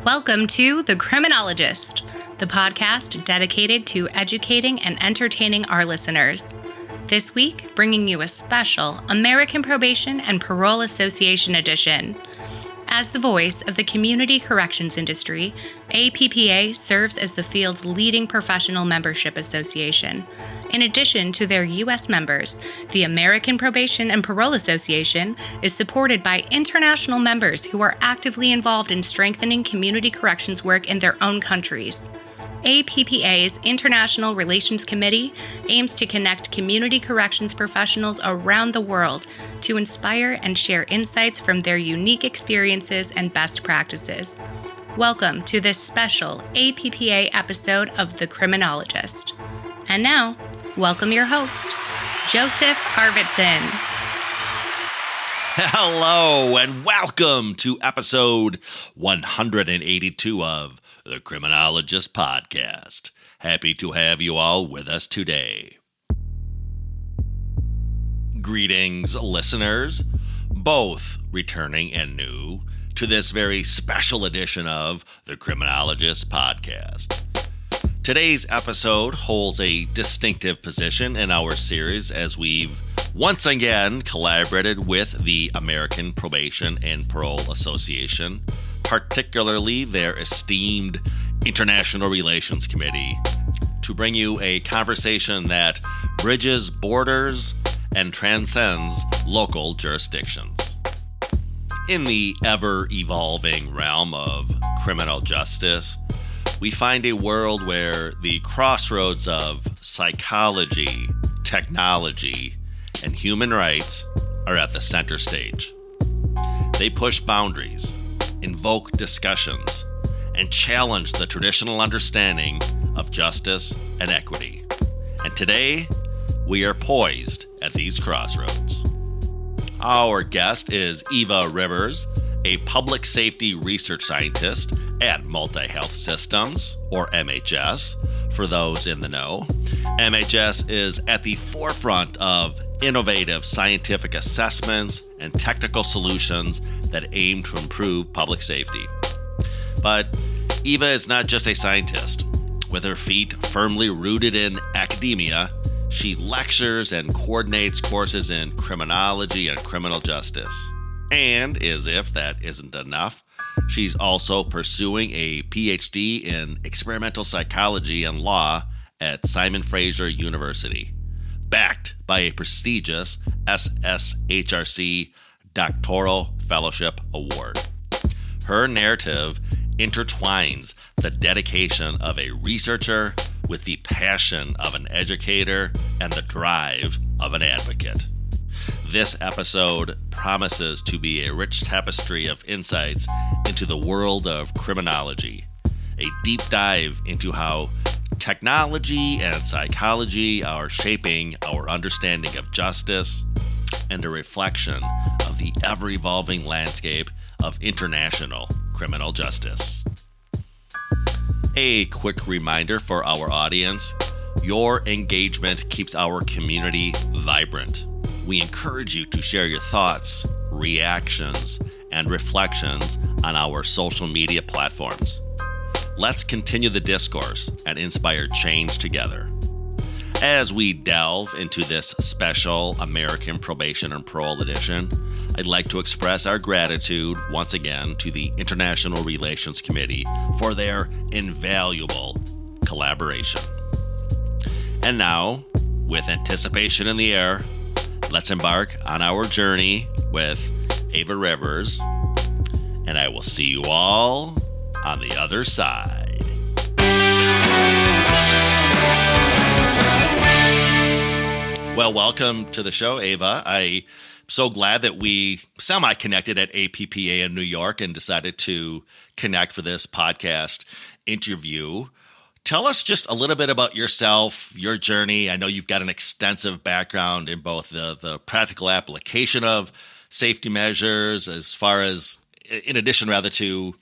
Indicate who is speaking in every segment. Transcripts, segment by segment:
Speaker 1: Welcome to The Criminologist, the podcast dedicated to educating and entertaining our listeners. This week, bringing you a special American Probation and Parole Association edition. As the voice of the community corrections industry, APPA serves as the field's leading professional membership association. In addition to their U.S. members, the American Probation and Parole Association is supported by international members who are actively involved in strengthening community corrections work in their own countries. APPA's International Relations Committee aims to connect community corrections professionals around the world to inspire and share insights from their unique experiences and best practices. Welcome to this special APPA episode of The Criminologist. And now, welcome your host, Joseph Arvidsson.
Speaker 2: Hello and welcome to episode 182 of The Criminologist Podcast. Happy to have you all with us today. Greetings, listeners, both returning and new, to this very special edition of The Criminologist Podcast. Today's episode holds a distinctive position in our series as we've once again collaborated with the American Probation and Parole Association, particularly their esteemed International Relations Committee, to bring you a conversation that bridges borders and transcends local jurisdictions. In the ever-evolving realm of criminal justice, we find a world where the crossroads of psychology, technology, and human rights are at the center stage. They push boundaries, invoke discussions, and challenge the traditional understanding of justice and equity. And today, we are poised at these crossroads. Our guest is Eva Ribbers, a public safety research scientist at Multi-Health Systems, or MHS, for those in the know. MHS is at the forefront of innovative scientific assessments and technical solutions that aim to improve public safety. But Eva is not just a scientist. With her feet firmly rooted in academia, she lectures and coordinates courses in criminology and criminal justice. And as if that isn't enough, she's also pursuing a PhD in experimental psychology and law at Simon Frasier University, backed by a prestigious SSHRC Doctoral Fellowship Award. Her narrative intertwines the dedication of a researcher with the passion of an educator and the drive of an advocate. This episode promises to be a rich tapestry of insights into the world of criminology, a deep dive into how technology and psychology are shaping our understanding of justice, and a reflection of the ever-evolving landscape of international criminal justice. A quick reminder for our audience: your engagement keeps our community vibrant. We encourage you to share your thoughts, reactions, and reflections on our social media platforms. Let's continue the discourse and inspire change together. As we delve into this special American Probation and Parole edition, I'd like to express our gratitude once again to the International Relations Committee for their invaluable collaboration. And now, with anticipation in the air, let's embark on our journey with Eva Ribbers, and I will see you all on the other side. Well, welcome to the show, Eva. I'm so glad that we semi-connected at APPA in New York and decided to connect for this podcast interview. Tell us just a little bit about yourself, your journey. I know you've got an extensive background in both the practical application of safety measures, as far as, in addition rather to,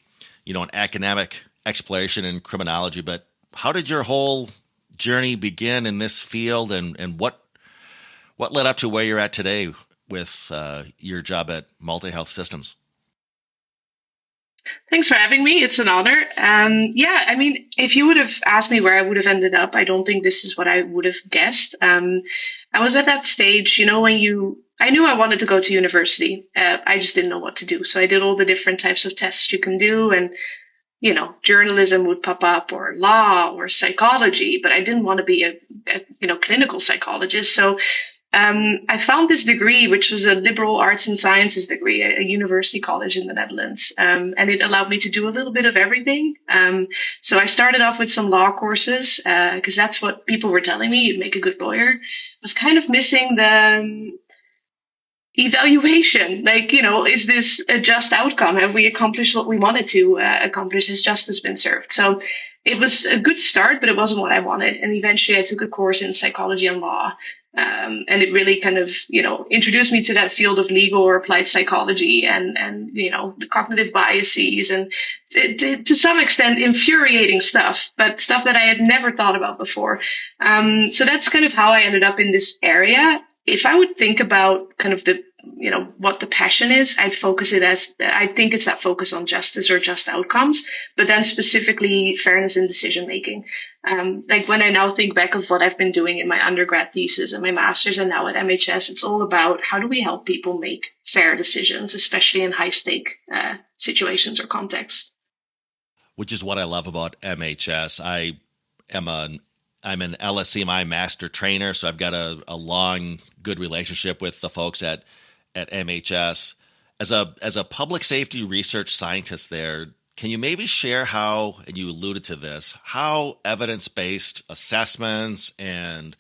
Speaker 2: an academic exploration in criminology. But how did your whole journey begin in this field, and what led up to where you're at today with your job at Multi-Health Systems?
Speaker 3: Thanks for having me. It's an honor. Yeah, I mean, if you would have asked me where I would have ended up, I don't think this is what I would have guessed. I was at that stage, I knew I wanted to go to university. I just didn't know what to do. So I did all the different types of tests you can do. And, journalism would pop up or law or psychology, but I didn't want to be a clinical psychologist. So I found this degree, which was a liberal arts and sciences degree, at a university college in the Netherlands, and it allowed me to do a little bit of everything. So I started off with some law courses because that's what people were telling me. You'd make a good lawyer. I was kind of missing the evaluation. Like, is this a just outcome? Have we accomplished what we wanted to accomplish? Has justice been served? So it was a good start, but it wasn't what I wanted. And eventually I took a course in psychology and law. And it really kind of, introduced me to that field of legal or applied psychology and the cognitive biases and to some extent infuriating stuff, but stuff that I had never thought about before. So that's kind of how I ended up in this area. If I would think about kind of what the passion is, I'd focus it as, I think it's that focus on justice or just outcomes, but then specifically fairness in decision making. Like when I now think back of what I've been doing in my undergrad thesis and my master's and now at MHS, it's all about how do we help people make fair decisions, especially in high stake situations or contexts.
Speaker 2: Which is what I love about MHS. I'm an LSCMI master trainer, so I've got a long, good relationship with the folks at MHS. As a public safety research scientist there, can you maybe share how, and you alluded to this, how evidence-based assessments and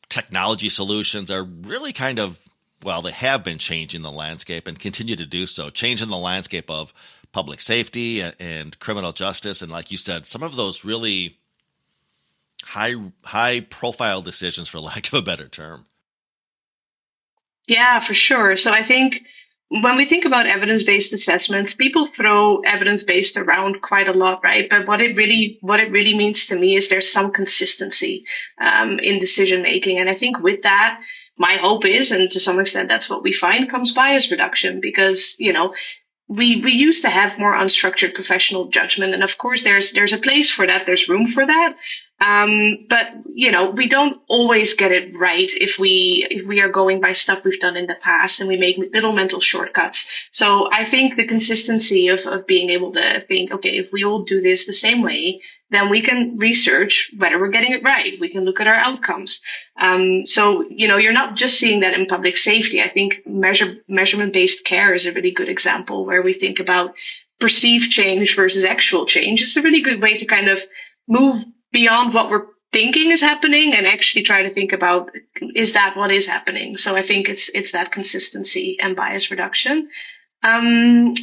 Speaker 2: technology solutions are really kind of, well, they have been changing the landscape and continue to do so, changing the landscape of public safety and criminal justice. And like you said, some of those really high profile decisions, for lack of a better term.
Speaker 3: Yeah, for sure. So I think when we think about evidence-based assessments, people throw evidence-based around quite a lot, right? But what it really means to me is there's some consistency in decision making. And I think with that, my hope is, and to some extent that's what we find, comes bias reduction because, we used to have more unstructured professional judgment. And of course, there's a place for that. There's room for that. But we don't always get it right if we are going by stuff we've done in the past and we make little mental shortcuts. So I think the consistency of being able to think, okay, if we all do this the same way, then we can research whether we're getting it right. We can look at our outcomes. So, you're not just seeing that in public safety. I think measurement-based care is a really good example where we think about perceived change versus actual change. It's a really good way to kind of move beyond what we're thinking is happening and actually try to think about, is that what is happening? So I think it's that consistency and bias reduction. You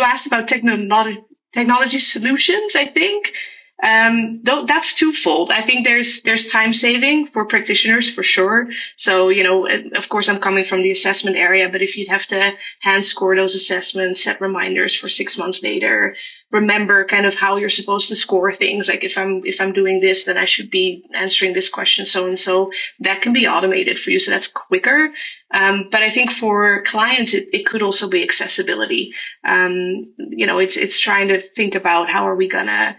Speaker 3: asked about technology solutions, I think. That's twofold. I think there's time saving for practitioners for sure. So, of course I'm coming from the assessment area, but if you'd have to hand score those assessments, set reminders for 6 months later, remember kind of how you're supposed to score things. Like if I'm doing this, then I should be answering this question so and so. That can be automated for you. So that's quicker. But I think for clients, it could also be accessibility. It's trying to think about how are we gonna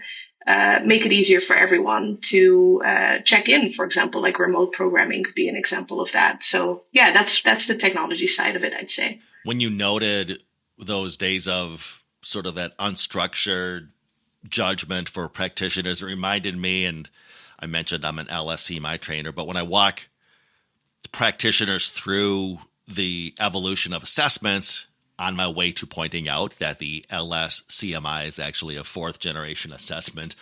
Speaker 3: make it easier for everyone to check in, for example, like remote programming could be an example of that. So yeah, that's the technology side of it, I'd say.
Speaker 2: When you noted those days of sort of that unstructured judgment for practitioners, it reminded me, and I mentioned I'm an LSCMI trainer, but when I walk practitioners through the evolution of assessments, on my way to pointing out that the LSCMI is actually a fourth generation assessment,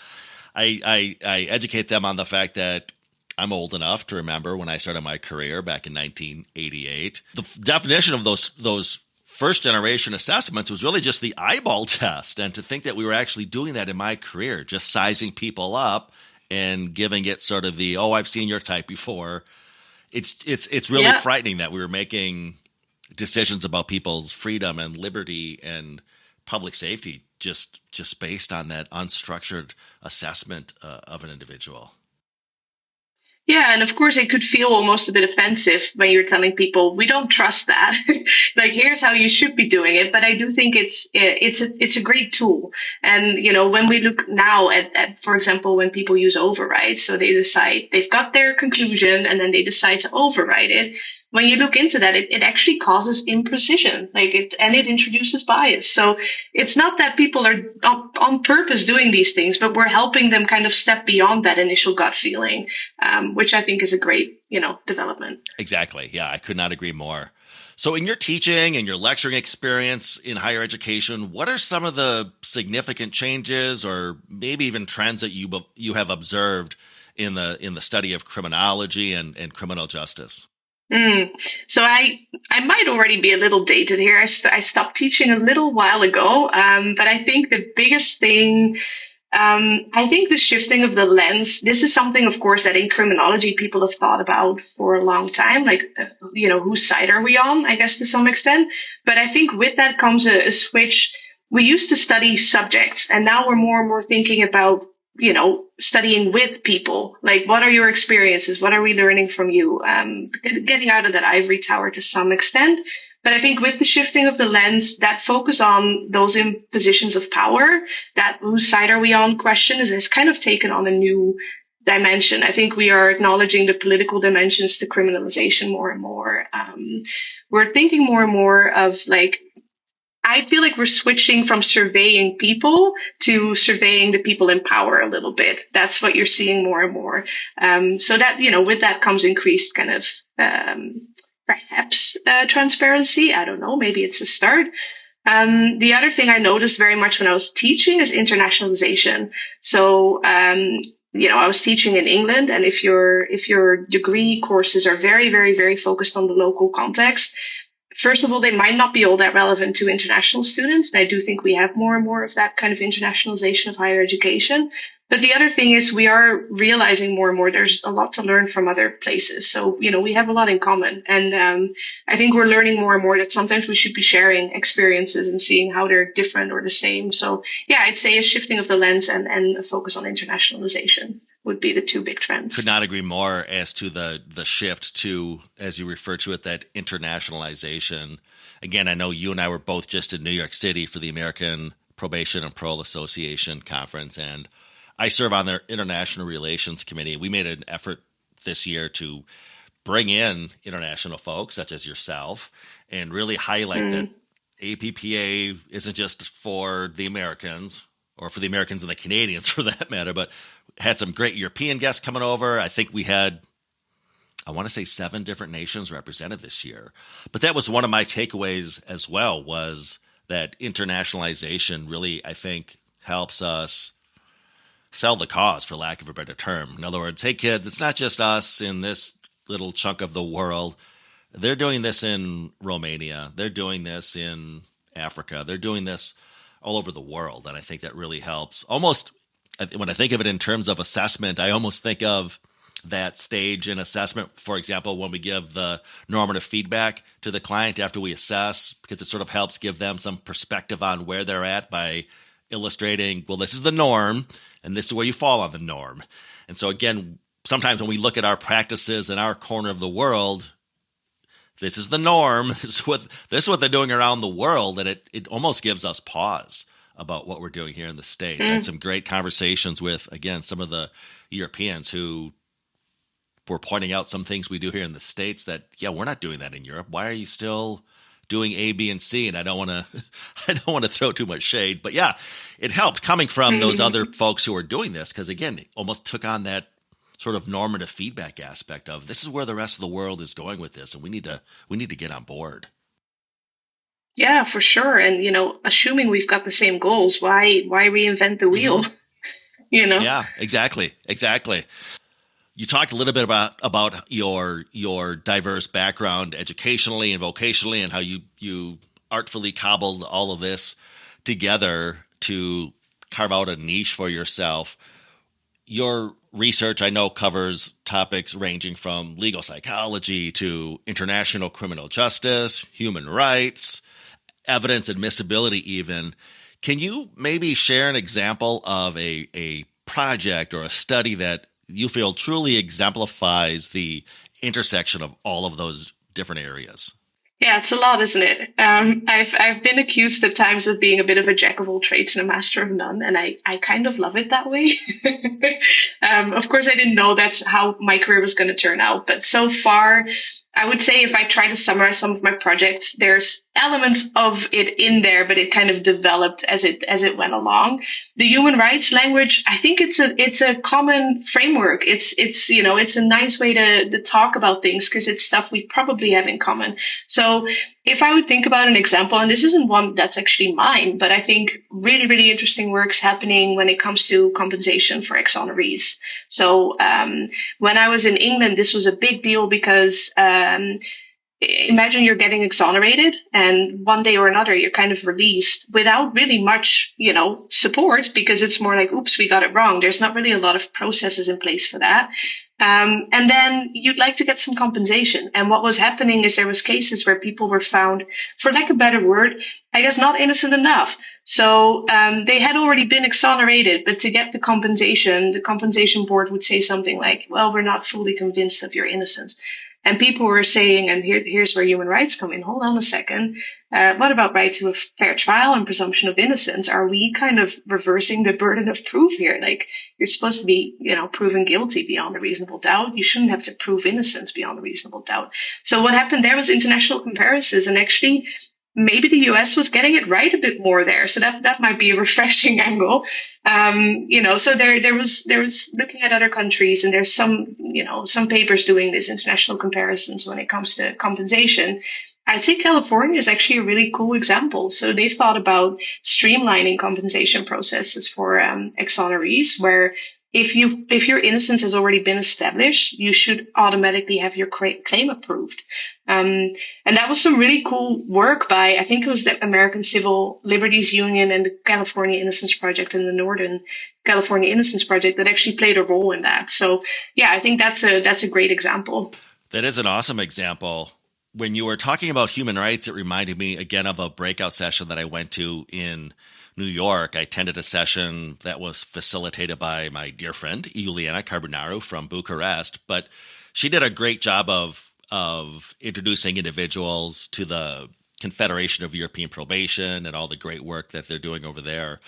Speaker 2: I educate them on the fact that I'm old enough to remember when I started my career back in 1988. The definition of those first generation assessments was really just the eyeball test. And to think that we were actually doing that in my career, just sizing people up and giving it sort of the, oh, I've seen your type before. It's really frightening that we were making decisions about people's freedom and liberty and public safety just based on that unstructured assessment of an individual.
Speaker 3: Yeah, and of course it could feel almost a bit offensive when you're telling people we don't trust that. Like, here's how you should be doing it. But I do think it's a great tool. And when we look now at for example, when people use override, so they decide they've got their conclusion and then they decide to override it. When you look into that, it actually causes imprecision, and it introduces bias. So it's not that people are on purpose doing these things, but we're helping them kind of step beyond that initial gut feeling, which I think is a great, development.
Speaker 2: Exactly. Yeah, I could not agree more. So in your teaching and your lecturing experience in higher education, what are some of the significant changes or maybe even trends that you have observed in the study of criminology and criminal justice?
Speaker 3: So I might already be a little dated here. I stopped teaching a little while ago, but I think the biggest thing, I think the shifting of the lens. This is something, of course, that in criminology people have thought about for a long time. Like, whose side are we on? I guess to some extent. But I think with that comes a switch. We used to study subjects, and now we're more and more thinking about studying with people. Like, what are your experiences? What are we learning from you? Getting out of that ivory tower to some extent. But I think with the shifting of the lens, that focus on those in positions of power, that whose side are we on question has kind of taken on a new dimension. I think we are acknowledging the political dimensions to criminalization more and more. We're thinking more and more of I feel like we're switching from surveying people to surveying the people in power a little bit. That's what you're seeing more and more. So that, with that comes increased kind of perhaps transparency. I don't know. Maybe it's a start. The other thing I noticed very much when I was teaching is internationalization. So, I was teaching in England, and if your degree courses are very, very, very focused on the local context, first of all, they might not be all that relevant to international students. And I do think we have more and more of that kind of internationalization of higher education. But the other thing is we are realizing more and more there's a lot to learn from other places. So, we have a lot in common. And I think we're learning more and more that sometimes we should be sharing experiences and seeing how they're different or the same. So, yeah, I'd say a shifting of the lens and a focus on internationalization would be the two big trends.
Speaker 2: Could not agree more as to the shift to, as you refer to it, that internationalization. Again, I know you and I were both just in New York City for the American Probation and Parole Association conference, and I serve on their international relations committee. We made an effort this year to bring in international folks such as yourself and really highlight that APPA isn't just for the Americans or for the Americans and the Canadians for that matter, but had some great European guests coming over. I think we had, I want to say 7 different nations represented this year. But that was one of my takeaways as well, was that internationalization really, I think, helps us sell the cause, for lack of a better term. In other words, hey kids, it's not just us in this little chunk of the world. They're doing this in Romania. They're doing this in Africa. They're doing this all over the world. And I think that really helps. Almost, when I think of it in terms of assessment, I almost think of that stage in assessment, for example, when we give the normative feedback to the client after we assess, because it sort of helps give them some perspective on where they're at by illustrating, well, this is the norm, and this is where you fall on the norm. And so again, sometimes when we look at our practices in our corner of the world, this is the norm. This is what they're doing around the world, and it almost gives us pause about what we're doing here in the States. I had some great conversations with, again, some of the Europeans who were pointing out some things we do here in the States that, yeah, we're not doing that in Europe. Why are you still doing A, B, and C? And I don't want to throw too much shade, but yeah, it helped coming from those other folks who are doing this, because again, it almost took on that sort of normative feedback aspect of this is where the rest of the world is going with this, and we need to get on board.
Speaker 3: Yeah, for sure. And assuming we've got the same goals, why reinvent the wheel?
Speaker 2: Yeah, exactly. You talked a little bit about your diverse background educationally and vocationally, and how you artfully cobbled all of this together to carve out a niche for yourself. Your research, I know, covers topics ranging from legal psychology to international criminal justice, human rights, evidence admissibility even. Can you maybe share an example of a project or a study that you feel truly exemplifies the intersection of all of those different areas.
Speaker 3: Yeah, it's a lot, isn't it? I've been accused at times of being a bit of a jack of all trades and a master of none, and I kind of love it that way. Of course, I didn't know that's how my career was going to turn out, but so far, I would say if I try to summarize some of my projects, there's elements of it in there, but it kind of developed as it went along. The human rights language, I think it's a common framework. It's a nice way to talk about things because it's stuff we probably have in common. So if I would think about an example, and this isn't one that's actually mine, but I think really, really interesting work's happening when it comes to compensation for exonerees. So when I was in England, this was a big deal because imagine you're getting exonerated and one day or another you're kind of released without really much, support because it's more like, oops, we got it wrong. There's not really a lot of processes in place for that. And then you'd like to get some compensation. And what was happening is there was cases where people were found, for lack of a better word, I guess not innocent enough. So they had already been exonerated, but to get the compensation board would say something like, well, we're not fully convinced of your innocence. And people were saying, and here's where human rights come in. Hold on a second. What about right to a fair trial and presumption of innocence? Are we kind of reversing the burden of proof here? Like, you're supposed to be, proven guilty beyond a reasonable doubt. You shouldn't have to prove innocence beyond a reasonable doubt. So what happened there was international comparisons, and actually, maybe the US was getting it right a bit more there. So that might be a refreshing angle. So there was looking at other countries, and there's some papers doing this international comparisons when it comes to compensation. I'd say California is actually a really cool example. So they've thought about streamlining compensation processes for exonerees, where if your innocence has already been established, you should automatically have your claim approved. And that was some really cool work by, I think it was the American Civil Liberties Union and the California Innocence Project and the Northern California Innocence Project that actually played a role in that. So yeah, I think that's a great example.
Speaker 2: That is an awesome example. When you were talking about human rights, it reminded me again of a breakout session that I went to in New York. I attended a session that was facilitated by my dear friend, Iuliana Carbonaro from Bucharest, but she did a great job of introducing individuals to the Confederation of European Probation and all the great work that they're doing over there.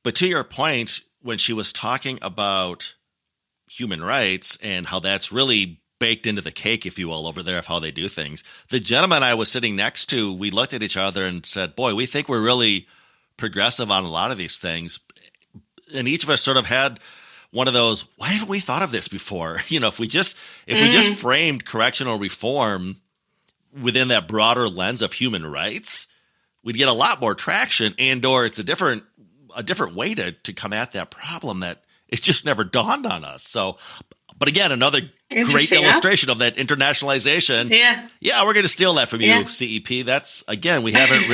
Speaker 2: But to your point, when she was talking about human rights and how that's really baked into the cake, if you will, over there of how they do things, the gentleman I was sitting next to, we looked at each other and said, boy, we think we're really progressive on a lot of these things. And each of us sort of had one of those, why haven't we thought of this before? If we just framed correctional reform within that broader lens of human rights, we'd get a lot more traction, or it's a different way to come at that problem that it just never dawned on us. So, but again, another great illustration of that internationalization. Yeah, we're going to steal that from you, CEP. That's, again, we haven't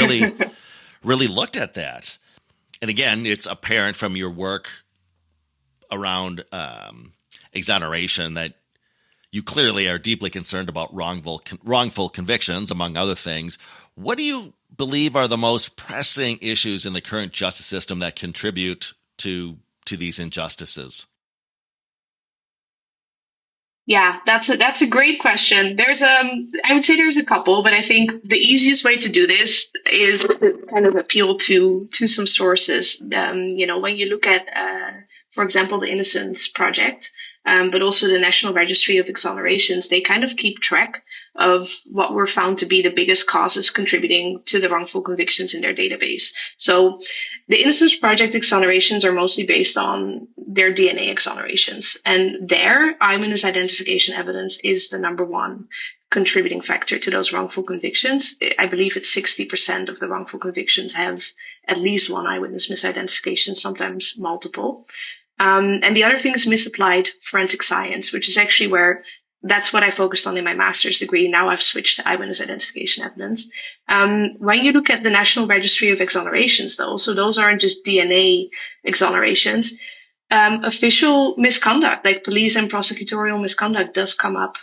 Speaker 2: really looked at that. And again, it's apparent from your work around exoneration that you clearly are deeply concerned about wrongful convictions, among other things. What do you believe are the most pressing issues in the current justice system that contribute to these injustices?
Speaker 3: Yeah, that's a great question. I would say there's a couple, but I think the easiest way to do this is to kind of appeal to some sources. When you look at, for example, the Innocence Project, but also the National Registry of Exonerations, they kind of keep track of what were found to be the biggest causes contributing to the wrongful convictions in their database. So the Innocence Project exonerations are mostly based on their DNA exonerations. And their eyewitness identification evidence is the number one contributing factor to those wrongful convictions. I believe it's 60% of the wrongful convictions have at least one eyewitness misidentification, sometimes multiple. And the other thing is misapplied forensic science, which is actually that's what I focused on in my master's degree. Now I've switched to eyewitness identification evidence. When you look at the National Registry of Exonerations, though, so those aren't just DNA exonerations, official misconduct, like police and prosecutorial misconduct, does come up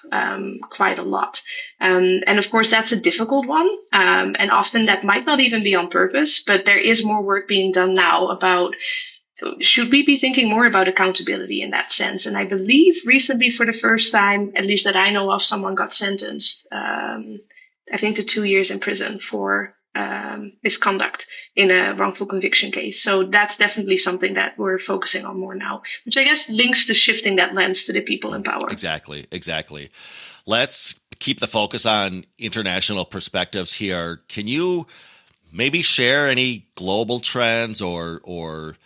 Speaker 3: quite a lot. And of course, that's a difficult one. And often that might not even be on purpose, but there is more work being done now about should we be thinking more about accountability in that sense? And I believe recently, for the first time, at least that I know of, someone got sentenced, I think, to 2 years in prison for misconduct in a wrongful conviction case. So that's definitely something that we're focusing on more now, which I guess links to shifting that lens to the people in power.
Speaker 2: Exactly. Let's keep the focus on international perspectives here. Can you maybe share any global trends or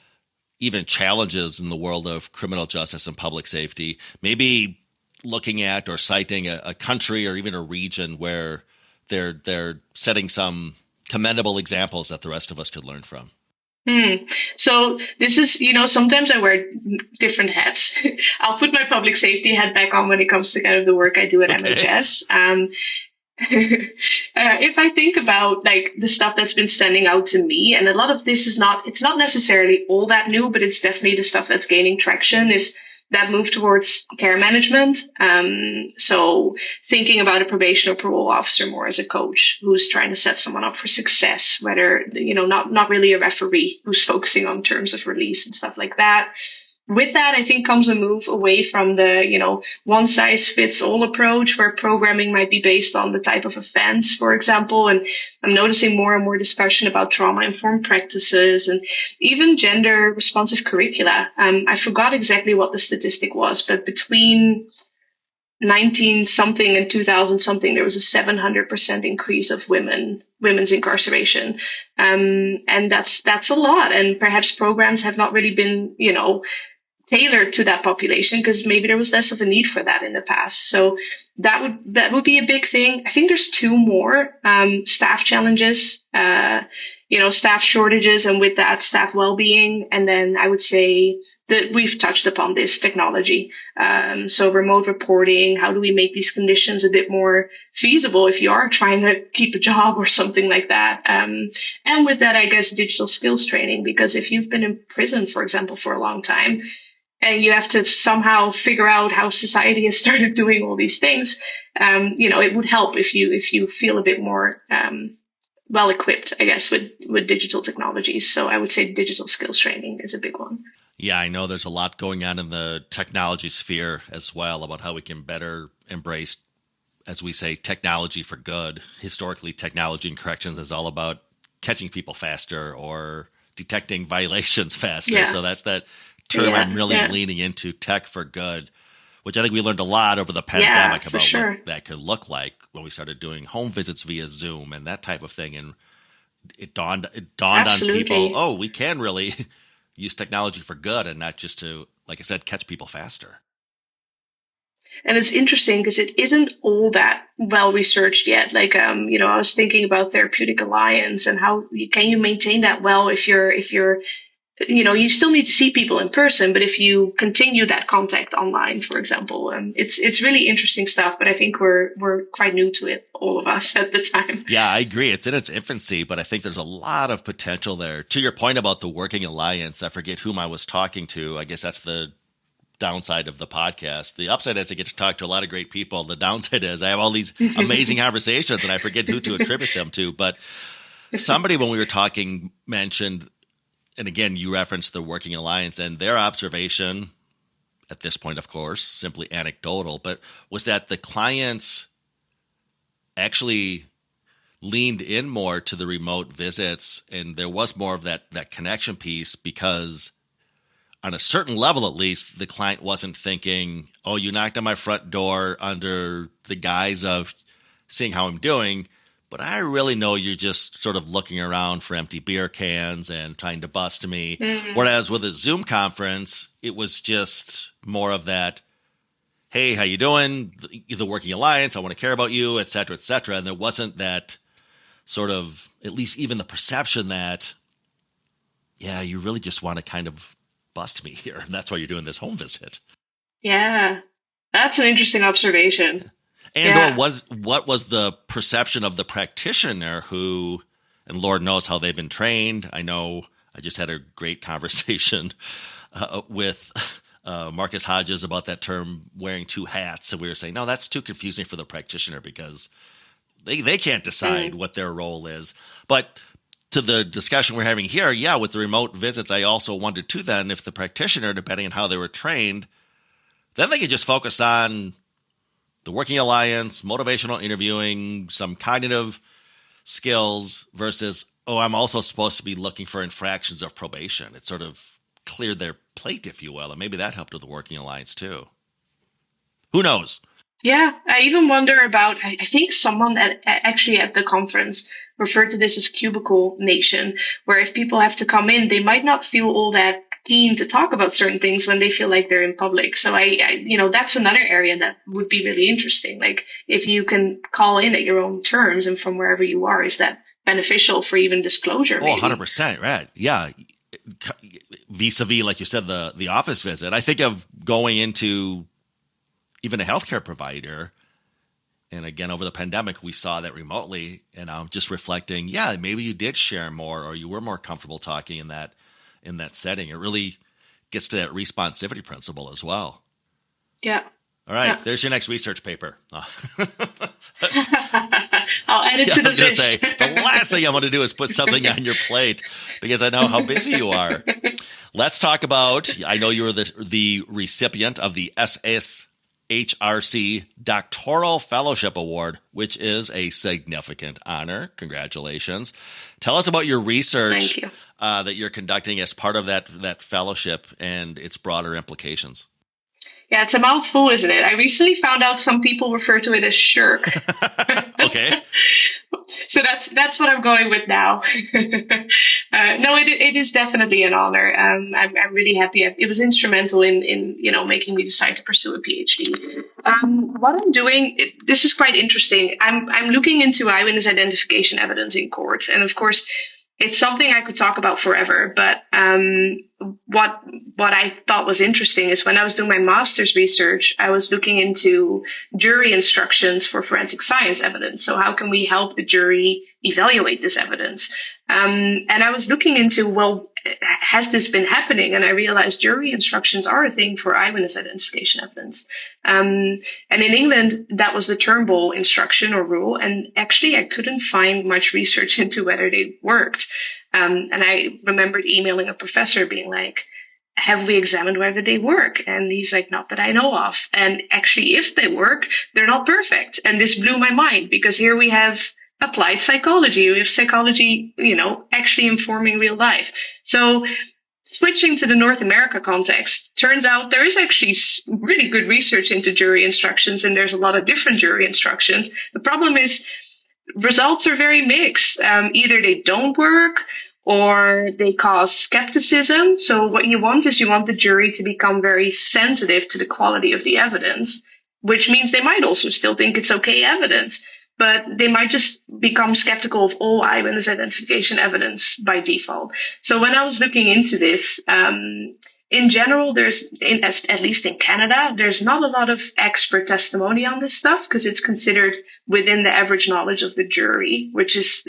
Speaker 2: even challenges in the world of criminal justice and public safety, maybe looking at or citing a country or even a region where they're setting some commendable examples that the rest of us could learn from?
Speaker 3: So this is, sometimes I wear different hats. I'll put my public safety hat back on when it comes to kind of the work I do at MHS. If I think about like the stuff that's been standing out to me, and a lot of this it's not necessarily all that new, but it's definitely the stuff that's gaining traction, is that move towards care management. So thinking about a probation or parole officer more as a coach who's trying to set someone up for success, whether, not really a referee who's focusing on terms of release and stuff like that. With that, I think comes a move away from the, one size fits all approach where programming might be based on the type of offense, for example. And I'm noticing more and more discussion about trauma-informed practices and even gender responsive curricula. I forgot exactly what the statistic was, but between 19 something and 2000 something, there was a 700% increase of women's incarceration. And that's a lot. And perhaps programs have not really been, tailored to that population because maybe there was less of a need for that in the past. So that would be a big thing. I think there's two more, staff challenges, staff shortages, and with that staff well-being. And then I would say that we've touched upon this technology. So remote reporting, how do we make these conditions a bit more feasible if you are trying to keep a job or something like that? And with that, I guess, digital skills training, because if you've been in prison, for example, for a long time, and you have to somehow figure out how society has started doing all these things, it would help if you feel a bit more well equipped, I guess, with digital technologies. So I would say digital skills training is a big one.
Speaker 2: Yeah, I know there's a lot going on in the technology sphere as well about how we can better embrace, as we say, technology for good. Historically, technology in corrections is all about catching people faster or detecting violations faster. Yeah. So that's that term I'm really leaning into, tech for good, which I think we learned a lot over the pandemic about what that could look like when we started doing home visits via Zoom and that type of thing. And it dawned on people, we can really use technology for good and not just to, like I said, catch people faster.
Speaker 3: And it's interesting because it isn't all that well researched yet. Like, I was thinking about therapeutic alliance and how can you maintain that well if you're you still need to see people in person, but if you continue that contact online, for example, it's really interesting stuff. But I think we're quite new to it, all of us at the time.
Speaker 2: Yeah, I agree. It's in its infancy, but I think there's a lot of potential there. To your point about the working alliance, I forget whom I was talking to. I guess that's the downside of the podcast. The upside is I get to talk to a lot of great people. The downside is I have all these amazing conversations and I forget who to attribute them to. But somebody, when we were talking, mentioned, and again, you referenced the Working Alliance, and their observation, at this point, of course, simply anecdotal, but was that the clients actually leaned in more to the remote visits, and there was more of that connection piece because on a certain level, at least, the client wasn't thinking, oh, you knocked on my front door under the guise of seeing how I'm doing, but I really know you're just sort of looking around for empty beer cans and trying to bust me. Mm-hmm. Whereas with a Zoom conference, it was just more of that, hey, how you doing? The Working Alliance, I want to care about you, et cetera, et cetera. And there wasn't that sort of, at least even the perception that, yeah, you really just want to kind of bust me here. And that's why you're doing this home visit.
Speaker 3: Yeah, that's an interesting observation.
Speaker 2: And or what was the perception of the practitioner who, and Lord knows how they've been trained. I know I just had a great conversation with Marcus Hodges about that term wearing two hats. And we were saying, no, that's too confusing for the practitioner because they can't decide what their role is. But to the discussion we're having here, yeah, with the remote visits, I also wondered too then if the practitioner, depending on how they were trained, then they could just focus on the working alliance, motivational interviewing, some cognitive skills versus, I'm also supposed to be looking for infractions of probation. It sort of cleared their plate, if you will, and maybe that helped with the working alliance too. Who knows?
Speaker 3: Yeah, I even wonder about, I think someone actually at the conference referred to this as cubicle nation, where if people have to come in, they might not feel all that keen to talk about certain things when they feel like they're in public. So that's another area that would be really interesting. Like if you can call in at your own terms and from wherever you are, is that beneficial for even disclosure?
Speaker 2: Oh, 100%, right. Yeah. Vis-a-vis, like you said, the office visit. I think of going into even a healthcare provider. And again, over the pandemic, we saw that remotely, and I'm just reflecting, yeah, maybe you did share more or you were more comfortable talking in that setting. It really gets to that responsivity principle as well.
Speaker 3: Yeah.
Speaker 2: All right.
Speaker 3: Yeah.
Speaker 2: There's your next research paper.
Speaker 3: I'll add it to the list.
Speaker 2: I was going to say, the last thing I want to do is put something on your plate because I know how busy you are. Let's talk about, I know you were the recipient of the SSHRC Doctoral Fellowship Award, which is a significant honor. Congratulations. Tell us about your research.
Speaker 3: Thank you.
Speaker 2: That you're conducting as part of that fellowship and its broader implications.
Speaker 3: Yeah, it's a mouthful, isn't it? I recently found out some people refer to it as shirk.
Speaker 2: Okay.
Speaker 3: So that's what I'm going with now. No, it is definitely an honor. I'm really happy. It was instrumental in making me decide to pursue a PhD. What I'm doing, this is quite interesting. I'm looking into eyewitness identification evidence in court, and of course, it's something I could talk about forever. But what I thought was interesting is when I was doing my master's research, I was looking into jury instructions for forensic science evidence. So how can we help the jury evaluate this evidence? And I was looking into, well, has this been happening? And I realized jury instructions are a thing for eyewitness identification evidence. And in England, that was the Turnbull instruction or rule. And actually, I couldn't find much research into whether they worked. And I remembered emailing a professor being like, have we examined whether they work? And he's like, not that I know of. And actually, if they work, they're not perfect. And this blew my mind because here we have applied psychology. We have psychology, actually informing real life. So switching to the North America context, turns out there is actually really good research into jury instructions, and there's a lot of different jury instructions. The problem is results are very mixed. Either they don't work or they cause skepticism. So what you want the jury to become very sensitive to the quality of the evidence, which means they might also still think it's okay evidence, but they might just become skeptical of all eyewitness identification evidence by default. So when I was looking into this, in general, at least in Canada, there's not a lot of expert testimony on this stuff because it's considered within the average knowledge of the jury, which is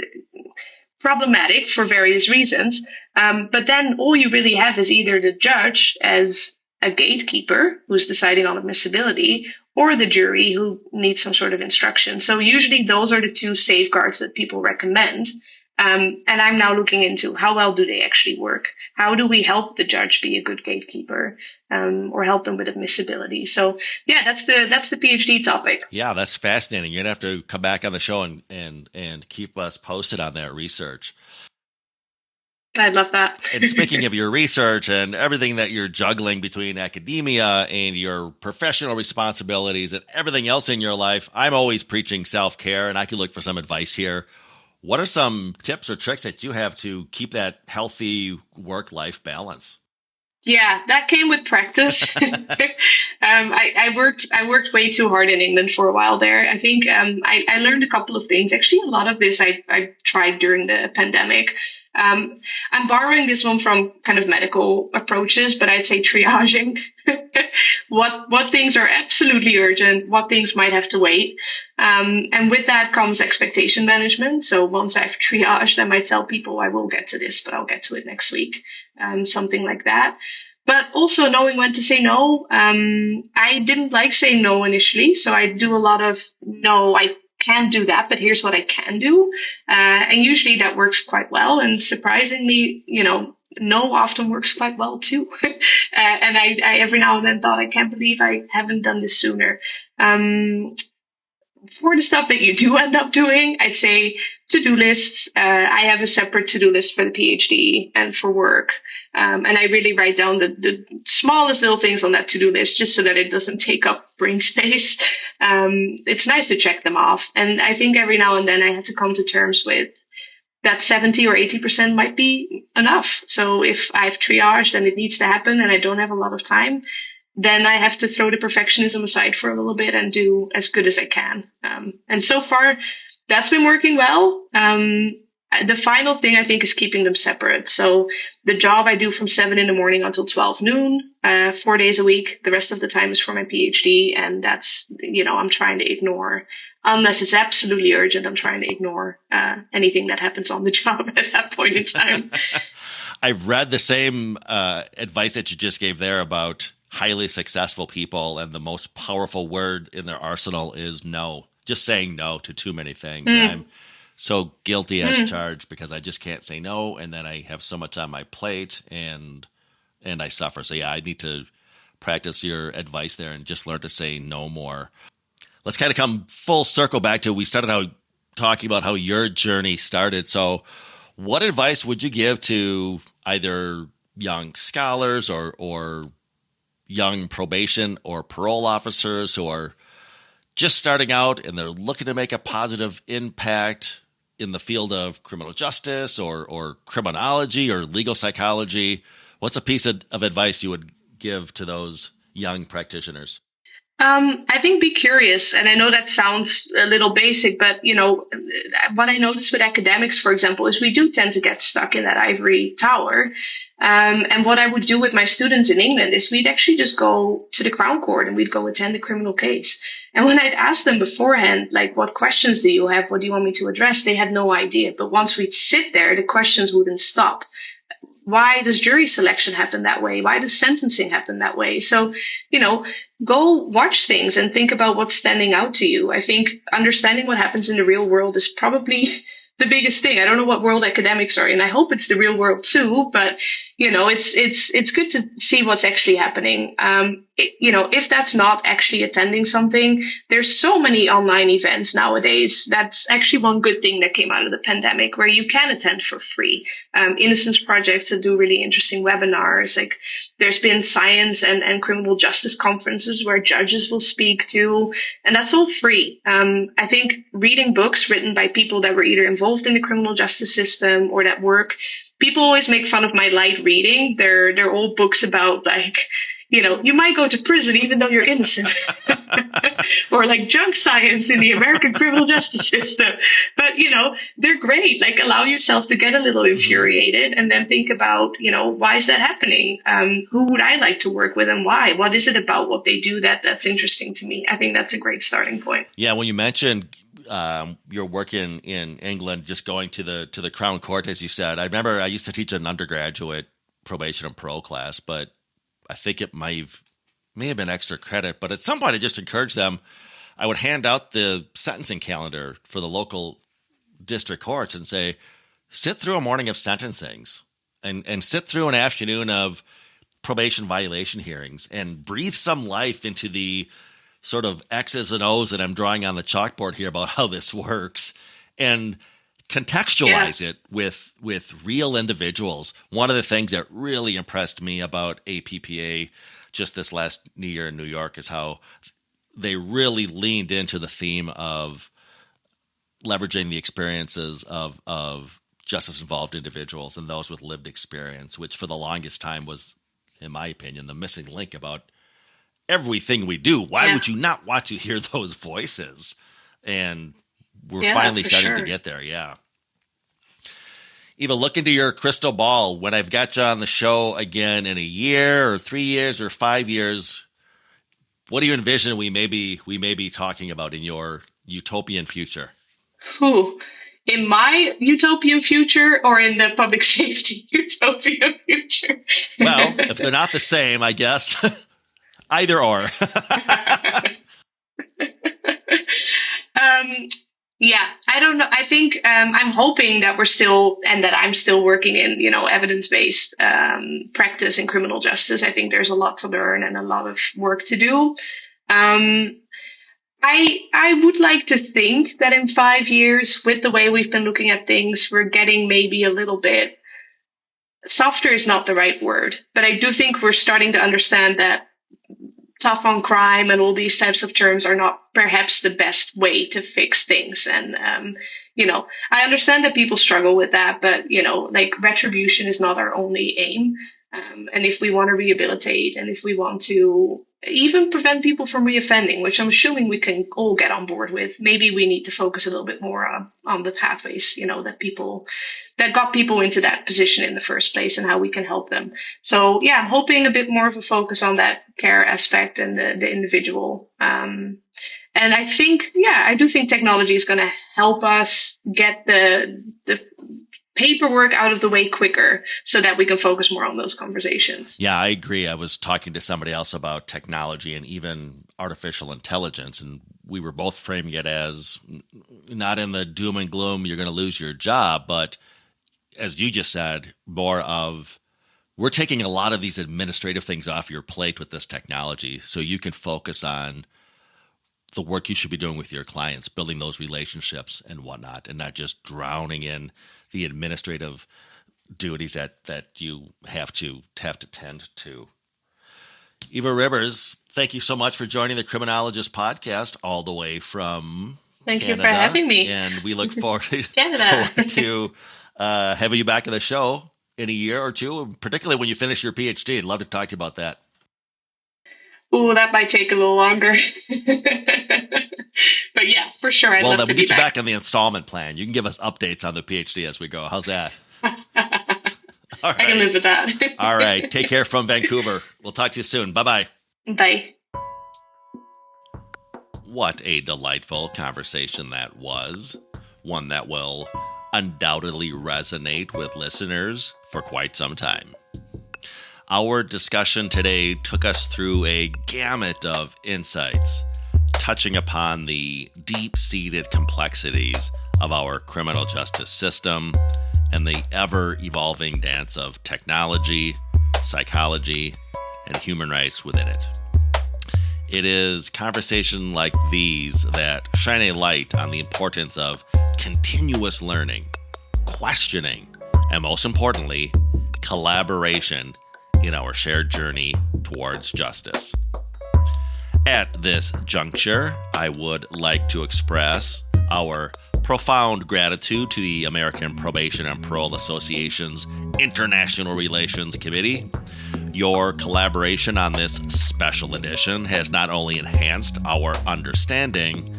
Speaker 3: problematic for various reasons. But then all you really have is either the judge as a gatekeeper who's deciding on admissibility, or the jury who needs some sort of instruction. So usually those are the two safeguards that people recommend. And I'm now looking into how well do they actually work? How do we help the judge be a good gatekeeper, or help them with admissibility? So yeah, that's the PhD topic.
Speaker 2: Yeah, that's fascinating. You're gonna have to come back on the show and keep us posted on that research.
Speaker 3: I'd love that.
Speaker 2: And speaking of your research and everything that you're juggling between academia and your professional responsibilities and everything else in your life, I'm always preaching self-care, and I could look for some advice here. What are some tips or tricks that you have to keep that healthy work-life balance?
Speaker 3: Yeah, that came with practice. I worked way too hard in England for a while there. I think I learned a couple of things. Actually, a lot of this I tried during the pandemic. I'm borrowing this one from kind of medical approaches, but I'd say triaging what things are absolutely urgent, what things might have to wait. And with that comes expectation management. So once I've triaged, I might tell people I will get to this, but I'll get to it next week. Something like that. But also knowing when to say no. I didn't like saying no initially. So I do a lot of no, I can't do that, but here's what I can do. And usually that works quite well. And surprisingly, no often works quite well too. And I every now and then thought, I can't believe I haven't done this sooner. For the stuff that you do end up doing, I'd say to-do lists. I have a separate to-do list for the PhD and for work. And I really write down the smallest little things on that to-do list just so that it doesn't take up brain space. It's nice to check them off. And I think every now and then I had to come to terms with that 70 or 80% might be enough. So if I have triage, then it needs to happen and I don't have a lot of time, then I have to throw the perfectionism aside for a little bit and do as good as I can. And so far, that's been working well. The final thing I think is keeping them separate. So the job I do from 7 in the morning until 12 noon, 4 days a week. The rest of the time is for my PhD. And that's, I'm trying to ignore, unless it's absolutely urgent, I'm trying to ignore anything that happens on the job at that point in time.
Speaker 2: I've read the same advice that you just gave there about highly successful people, and the most powerful word in their arsenal is no. Just saying no to too many things. I'm so guilty as charged because I just can't say no, and then I have so much on my plate, and I suffer. So yeah, I need to practice your advice there and just learn to say no more. Let's kind of come full circle back to, we started out talking about how your journey started. So what advice would you give to either young scholars or young probation or parole officers who are just starting out and they're looking to make a positive impact in the field of criminal justice or criminology or legal psychology? What's a piece of advice you would give to those young practitioners?
Speaker 3: I think be curious. And I know that sounds a little basic, but, what I notice with academics, for example, is we do tend to get stuck in that ivory tower. And what I would do with my students in England is we'd actually just go to the Crown Court and we'd go attend a criminal case. And when I'd ask them beforehand, like, what questions do you have? What do you want me to address? They had no idea. But once we'd sit there, the questions wouldn't stop. Why does jury selection happen that way? Why does sentencing happen that way? So, go watch things and think about what's standing out to you. I think understanding what happens in the real world is probably the biggest thing. I don't know what world academics are in. I hope it's the real world too, but it's good to see what's actually happening. If that's not actually attending something, there's so many online events nowadays. That's actually one good thing that came out of the pandemic, where you can attend for free. Innocence projects that do really interesting webinars. Like, there's been science and criminal justice conferences where judges will speak to, and that's all free. I think reading books written by people that were either involved in the criminal justice system or that work. People always make fun of my light reading. They're all books about, like, you might go to prison even though you're innocent. Or like junk science in the American criminal justice system. But, they're great. Like, allow yourself to get a little infuriated and then think about, why is that happening? Who would I like to work with and why? What is it about what they do that's interesting to me? I think that's a great starting point.
Speaker 2: Yeah, when you mentioned your work in England, just going to the Crown Court, as you said, I remember I used to teach an undergraduate probation and parole class, but I think it may have been extra credit. But at some point, I just encouraged them. I would hand out the sentencing calendar for the local district courts and say, sit through a morning of sentencings and sit through an afternoon of probation violation hearings and breathe some life into the sort of X's and O's that I'm drawing on the chalkboard here about how this works, and contextualize it with real individuals. One of the things that really impressed me about APPA just this last year in New York is how they really leaned into the theme of leveraging the experiences of justice-involved individuals and those with lived experience, which for the longest time was, in my opinion, the missing link about everything we do. Why would you not want to hear those voices? And we're finally starting to get there. Yeah. Eva, look into your crystal ball. When I've got you on the show again in a year or 3 years or 5 years, what do you envision we may be talking about in your utopian future?
Speaker 3: In my utopian future or in the public safety utopian future?
Speaker 2: Well, if they're not the same, I guess. Either or.
Speaker 3: Yeah, I don't know. I think I'm hoping that I'm still working in, evidence-based practice in criminal justice. I think there's a lot to learn and a lot of work to do. Um, I would like to think that in 5 years, with the way we've been looking at things, we're getting maybe a little bit softer is not the right word, but I do think we're starting to understand that tough on crime and all these types of terms are not perhaps the best way to fix things. And, I understand that people struggle with that, but, like retribution is not our only aim. And if we want to rehabilitate and if we want to even prevent people from reoffending, which I'm assuming we can all get on board with, maybe we need to focus a little bit more on the pathways, that got people into that position in the first place and how we can help them. So yeah, I'm hoping a bit more of a focus on that care aspect and the individual. And I think, I do think technology is going to help us get the paperwork out of the way quicker so that we can focus more on those conversations.
Speaker 2: Yeah, I agree. I was talking to somebody else about technology and even artificial intelligence, and we were both framing it as not in the doom and gloom, you're going to lose your job, but as you just said, more of we're taking a lot of these administrative things off your plate with this technology so you can focus on the work you should be doing with your clients, building those relationships and whatnot, and not just drowning in the administrative duties that you have to tend to. Eva Ribbers, thank you so much for joining the Criminologist Podcast all the way from
Speaker 3: Thank
Speaker 2: Canada.
Speaker 3: You for having me.
Speaker 2: And we look forward
Speaker 3: Canada.
Speaker 2: to having you back on the show in a year or two, particularly when you finish your PhD. I'd love to talk to you about that.
Speaker 3: Ooh, that might take a little longer. But yeah, for sure.
Speaker 2: Well, then we'll get you back on the installment plan. You can give us updates on the PhD as we go. How's that? All right.
Speaker 3: I can live with that.
Speaker 2: All right. Take care from Vancouver. We'll talk to you soon. Bye-bye.
Speaker 3: Bye.
Speaker 2: What a delightful conversation that was. One that will undoubtedly resonate with listeners for quite some time. Our discussion today took us through a gamut of insights, touching upon the deep-seated complexities of our criminal justice system and the ever-evolving dance of technology, psychology, and human rights within it. It is conversations like these that shine a light on the importance of continuous learning, questioning, and most importantly, collaboration in our shared journey towards justice. At this juncture, I would like to express our profound gratitude to the American Probation and Parole Association's International Relations Committee. Your collaboration on this special edition has not only enhanced our understanding,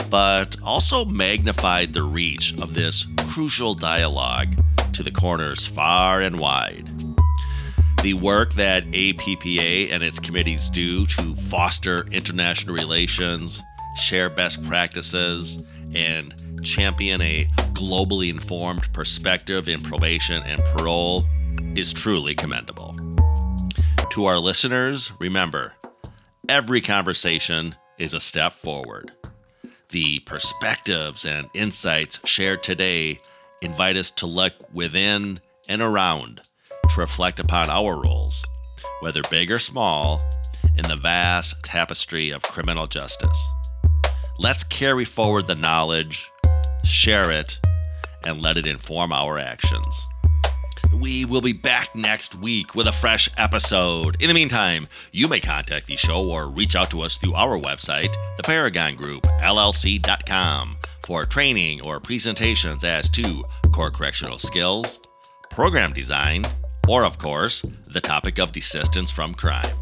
Speaker 2: but also magnified the reach of this crucial dialogue to the corners far and wide. The work that APPA and its committees do to foster international relations, share best practices, and champion a globally informed perspective in probation and parole is truly commendable. To our listeners, remember, every conversation is a step forward. The perspectives and insights shared today invite us to look within and around to reflect upon our roles, whether big or small, in the vast tapestry of criminal justice. Let's carry forward the knowledge, share it, and let it inform our actions. We will be back next week with a fresh episode. In the meantime, you may contact the show or reach out to us through our website, theparagongroup.llc.com, for training or presentations as to core correctional skills, program design, or, of course, the topic of desistance from crime.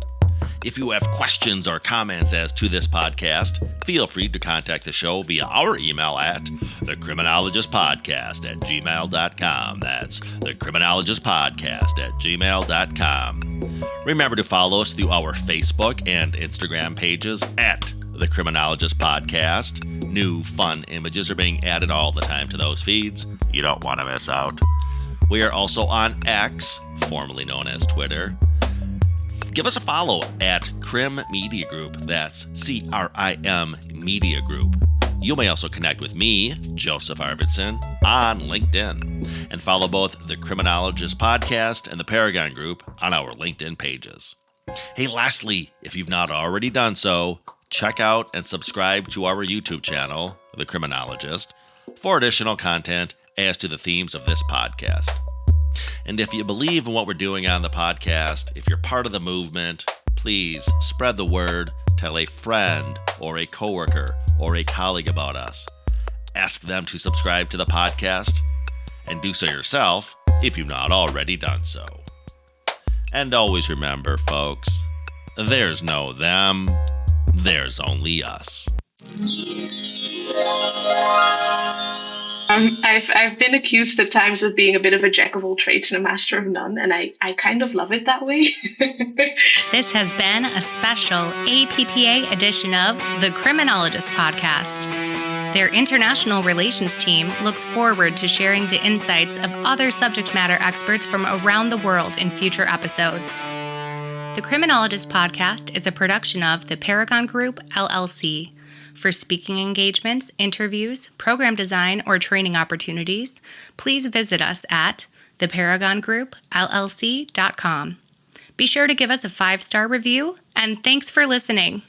Speaker 2: If you have questions or comments as to this podcast, feel free to contact the show via our email at thecriminologistpodcast@gmail.com. That's thecriminologistpodcast@gmail.com. Remember to follow us through our Facebook and Instagram pages at The Criminologist Podcast. New fun images are being added all the time to those feeds. You don't want to miss out. We are also on X, formerly known as Twitter. Give us a follow at Crim Media Group. That's CRIM Media Group. You may also connect with me, Joseph Arvidsson, on LinkedIn, and follow both the Criminologist Podcast and the Paragon Group on our LinkedIn pages. Hey, lastly, if you've not already done so, check out and subscribe to our YouTube channel, The Criminologist, for additional content as to the themes of this podcast. And if you believe in what we're doing on the podcast, if you're part of the movement, please spread the word, tell a friend or a coworker or a colleague about us. Ask them to subscribe to the podcast, and do so yourself if you've not already done so. And always remember, folks, there's no them, there's only us.
Speaker 3: I've been accused at times of being a bit of a jack of all trades and a master of none, and I kind of love it that way.
Speaker 1: This has been a special APPA edition of the Criminologist Podcast. Their international relations team looks forward to sharing the insights of other subject matter experts from around the world in future episodes. The Criminologist Podcast is a production of the Paragon Group, LLC. For speaking engagements, interviews, program design, or training opportunities, please visit us at theparagongroup.llc.com. Be sure to give us a 5-star review, and thanks for listening.